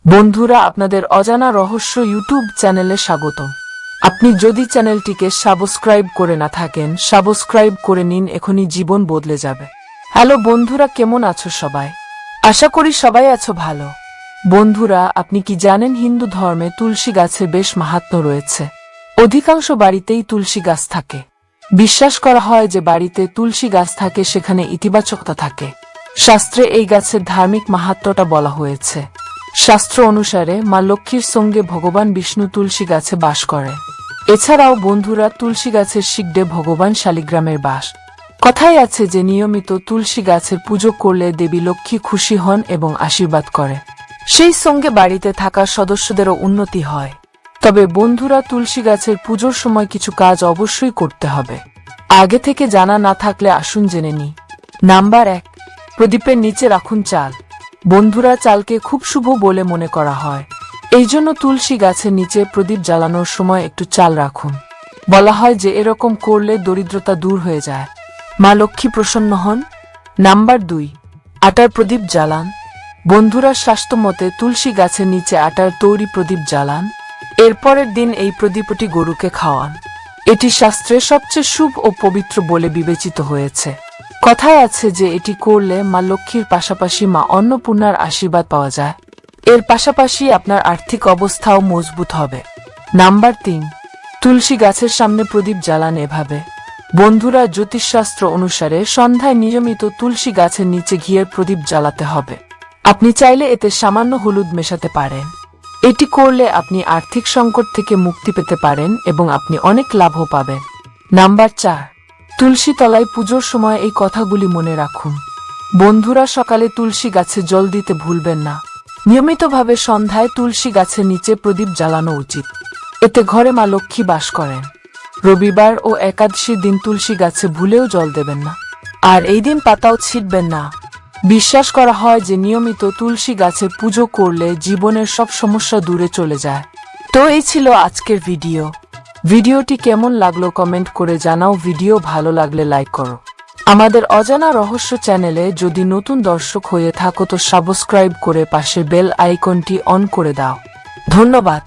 বন্ধুরা, আপনাদের অজানা রহস্য ইউটিউব চ্যানেলে স্বাগতম। আপনি যদি চ্যানেলটিকে সাবস্ক্রাইব করে না থাকেন, সাবস্ক্রাইব করে নিন, এখনই জীবন বদলে যাবে। হ্যালো বন্ধুরা, কেমন আছো সবাই? আশা করি সবাই আছো ভালো। বন্ধুরা, আপনি কি জানেন হিন্দু ধর্মে তুলসী গাছের বেশ মাহাত্ম্য রয়েছে। অধিকাংশ বাড়িতেই তুলসী গাছ থাকে। বিশ্বাস করা হয় যে বাড়িতে তুলসী গাছ থাকে সেখানে ইতিবাচকতা থাকে। শাস্ত্রে এই গাছের ধার্মিক মাহাত্ম্যটা বলা হয়েছে। শাস্ত্র অনুসারে মা লক্ষ্মীর সঙ্গে ভগবান বিষ্ণু তুলসী গাছে বাস করে। এছাড়াও বন্ধুরা, তুলসী গাছের শিগডে ভগবান শালিগ্রামের বাস। কথাই আছে যে নিয়মিত তুলসী গাছের পুজো করলে দেবী লক্ষ্মী খুশি হন এবং আশীর্বাদ করে। সেই সঙ্গে বাড়িতে থাকা সদস্যদেরও উন্নতি হয়। তবে বন্ধুরা, তুলসী গাছের পুজোর সময় কিছু কাজ অবশ্যই করতে হবে। আগে থেকে জানা না থাকলে আসুন জেনে নিই। নাম্বার 1, প্রদীপের নিচে রাখুন চাল। বন্ধুরা, চালকে খুব শুভ বলে মনে করা হয়। এই জন্য তুলসী গাছের নিচে প্রদীপ জ্বালানোর সময় একটু চাল রাখুন। বলা হয় যে এরকম করলে দরিদ্রতা দূর হয়ে যায়, মা লক্ষ্মী প্রসন্ন হন। নাম্বার 2, আটার প্রদীপ জ্বালান। বন্ধুরা, শাস্ত্র মতে তুলসী গাছের নিচে আটার তৈরি প্রদীপ জ্বালান। এরপরের দিন এই প্রদীপটি গরুকে খাওয়ান। এটি শাস্ত্রে সবচেয়ে শুভ ও পবিত্র বলে বিবেচিত হয়েছে। কথায় আছে যে এটি করলে মা লক্ষ্মীর পাশাপাশি মা অন্নপূর্ণার আশীর্বাদ পাওয়া যায়। এর পাশাপাশি আপনার আর্থিক অবস্থাও মজবুত হবে। নাম্বার 3, তুলসী গাছের সামনে প্রদীপ জ্বালান এভাবে। বন্ধুরা, জ্যোতিষশাস্ত্র অনুসারে সন্ধ্যায় নিয়মিত তুলসী গাছের নিচে ঘিয়ের প্রদীপ জ্বালাতে হবে। আপনি চাইলে এতে সামান্য হলুদ মেশাতে পারেন। এটি করলে আপনি আর্থিক সংকট থেকে মুক্তি পেতে পারেন এবং আপনি অনেক লাভও পাবেন। নাম্বার 4, তুলসী তলায় পুজোর সময় এই কথাগুলি মনে রাখুন। বন্ধুরা, সকালে তুলসী গাছে জল দিতে ভুলবেন না। নিয়মিতভাবে সন্ধ্যায় তুলসী গাছের নিচে প্রদীপ জ্বালানো উচিত। এতে ঘরে মা লক্ষ্মী বাস করেন। রবিবার ও একাদশীর দিন তুলসী গাছে ভুলেও জল দেবেন না, আর এই দিন পাতাও ছিঁড়বেন না। বিশ্বাস করা হয় যে নিয়মিত তুলসী গাছের পুজো করলে জীবনের সব সমস্যা দূরে চলে যায়। তো এই ছিল আজকের ভিডিওটি কেমন লাগলো কমেন্ট করে জানাও। ভিডিও ভালো লাগলে লাইক করো। আমাদের অজানা রহস্য চ্যানেলে যদি নতুন দর্শক হয়ে থাকো তো সাবস্ক্রাইব করে পাশে বেল আইকনটি অন করে দাও। ধন্যবাদ।